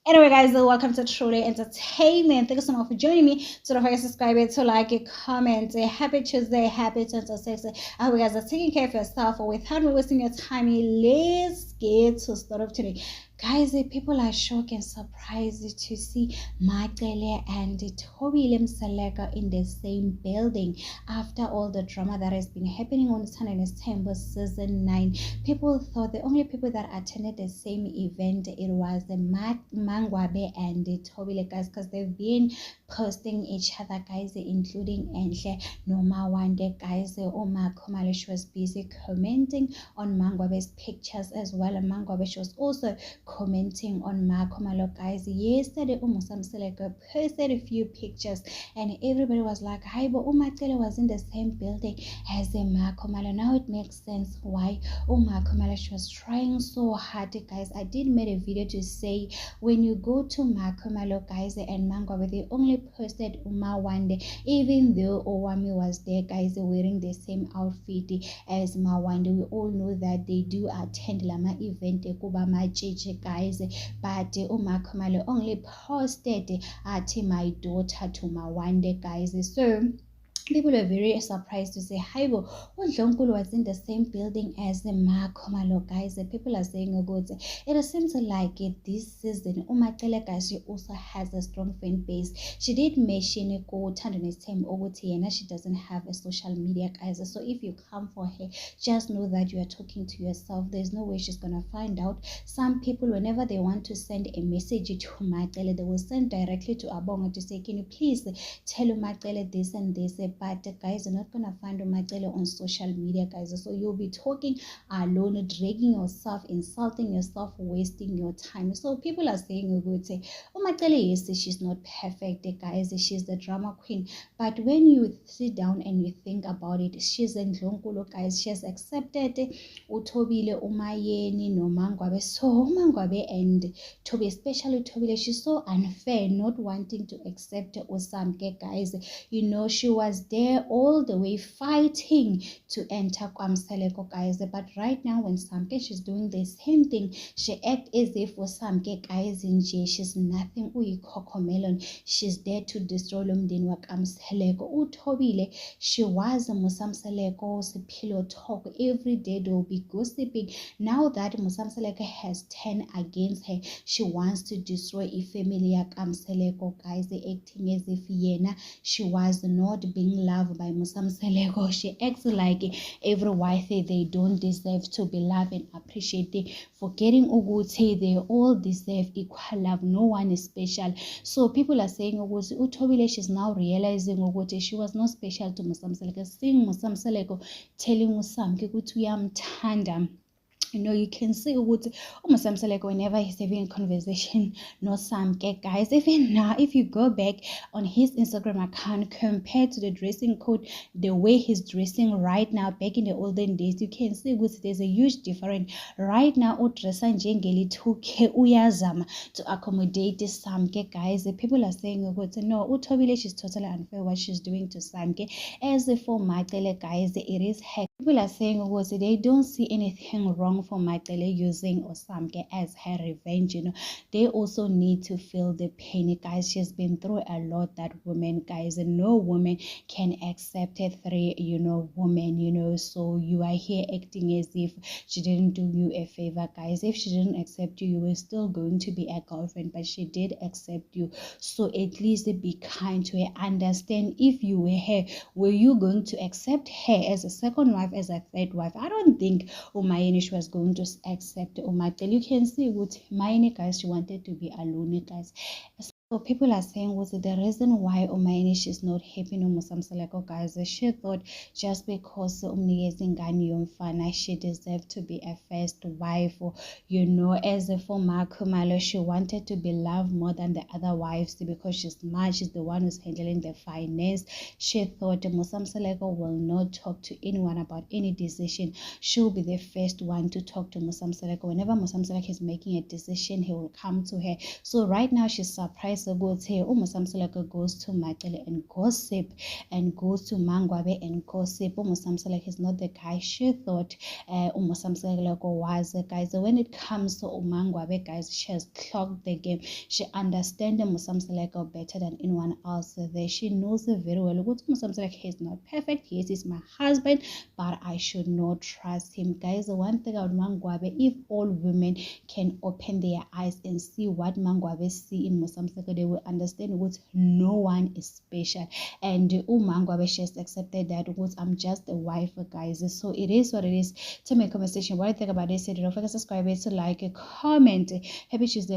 Anyway, guys, welcome to Truly Entertainment. Thank you so much for joining me. So don't forget to subscribe, to like, it, comment. Happy Tuesday, happy 26th. I hope you guys are taking care of yourself. Without me wasting your time, let's get to start off today. Guys, people are shocked and surprised to see Macele and Thobile Msaleka in the same building after all the drama that has been happening on Sundance Temple season 9. People thought the only people that attended the same event it was the Mangwabe and the Thobile guys, because they've been posting each other, guys, including Enhle Noma Wande, guys. Oma Komalish was busy commenting on Mangwabe's pictures as well, and Mangwabe was also commenting on Makomalo, guys. Yesterday Umusamseleka posted a few pictures and everybody was like, hi, but Umatele was in the same building as a Makomalo. Now it makes sense why Makomalo was trying so hard, guys. I did make a video to say when you go to Makomalo, guys, and Mangwabe, they only posted Uma Wande, even though Owami was there, guys, wearing the same outfit as Mawande. We all know that they do attend Lama event Kubama Cheche, guys, but Umakomalo only posted my daughter to Mawande, guys. So people were very surprised to say, Haibo, Unkulunkulu was in the same building as the Makomalo, guys. People are saying, it seems like this season, Umatele, guys, she also has a strong fan base. She did mention she doesn't have a social media, guys. So if you come for her, just know that you are talking to yourself. There's no way she's going to find out. Some people, whenever they want to send a message to Umatele, they will send directly to Abonga to say, can you please tell Umatele this and this? But guys, you're not gonna find Umatele on social media, guys. So you'll be talking alone, dragging yourself, insulting yourself, wasting your time. So people are saying, Umatele, yes, she's not perfect, guys. She's the drama queen. But when you sit down and you think about it, she's in Ndlunkulu, guys. She has accepted Uthobile, Umayeni, no Mangwabe. So Mangwabe and Tobi, especially Thobile, she's so unfair, not wanting to accept Usamke, guys. You know, she was there all the way fighting to enter Kwamseleko, guys. But right now when Samke, she's doing the same thing. She act as if for Samke, guys, in J, she's nothing. Melon. She's there to destroy Lomdin Wakamseleko. Uthobile, she was a Musamseleko pillow talk. Every day they will be gossiping. Now that Musamseleko has turned against her, she wants to destroy a family Wakamseleko, guys, acting as if Yena, she was not being loved by Musamseleko. She acts like every wife they don't deserve to be loved and appreciated. Forgetting Uguti, they all deserve equal love. No one is special. So people are saying Uthobile, she's now realizing Uguti she was not special to Musamseleko. Seeing Musamseleko telling Musamke ukuthi uyamthanda. You know, you can see what Musamseleko whenever he's having a conversation, no Samke, guys. Even now, if you go back on his Instagram account, compared to the dressing code, the way he's dressing right now, back in the olden days, you can see what there's a huge difference. Right now, udressa njengeli 2K uyazama to accommodate Samke, guys. People are saying, no, Uthobile, she's totally unfair what she's doing to Samke. As for Macele, guys, it is her. People are saying, they don't see anything wrong for Macele using Osamke as her revenge. You know, they also need to feel the pain, guys. She's been through a lot, that woman, guys, and no woman can accept a 3 woman, so you are here acting as if she didn't do you a favor, guys. If she didn't accept you, you were still going to be a girlfriend, but she did accept you, so at least be kind to her. Understand, if you were her, were you going to accept her as a second wife, as a third wife? I don't think Umayeni was going to accept Umatel. You can see with Mayeni, guys, she wanted to be alone, guys. So people are saying, was it the reason why Umayeni is not happy no Musamseleko, guys? She thought just because Umniyezingani Yomfana, she deserved to be a first wife, or as a former Kumalo, she wanted to be loved more than the other wives because she's smart, she's the one who's handling the finance. She thought Musamseleko will not talk to anyone about any decision. She'll be the first one to talk to Musamseleko. Whenever Musamseleko is making a decision, he will come to her. So right now she's surprised express ukuthi uMusamseleka goes to Macele and gossip and goes to Mangwabe and gossip. Musamseleka is not the guy she thought Musamseleka was. Guys, when it comes to Mangwabe, guys, she has clocked the game. She understands Musamseleka better than anyone else there. She knows very well. Musamseleka is not perfect. Yes, he's my husband, but I should not trust him. Guys, the one thing about Mangwabe, if all women can open their eyes and see what Mangwabe see in Musamseleka, they will understand what no one is special. And Mangwabe, she has accepted that I'm just a wife, guys. So it is what it is. Tell me a conversation what do you think about this. Don't forget to subscribe, to like, comment. Happy Tuesday.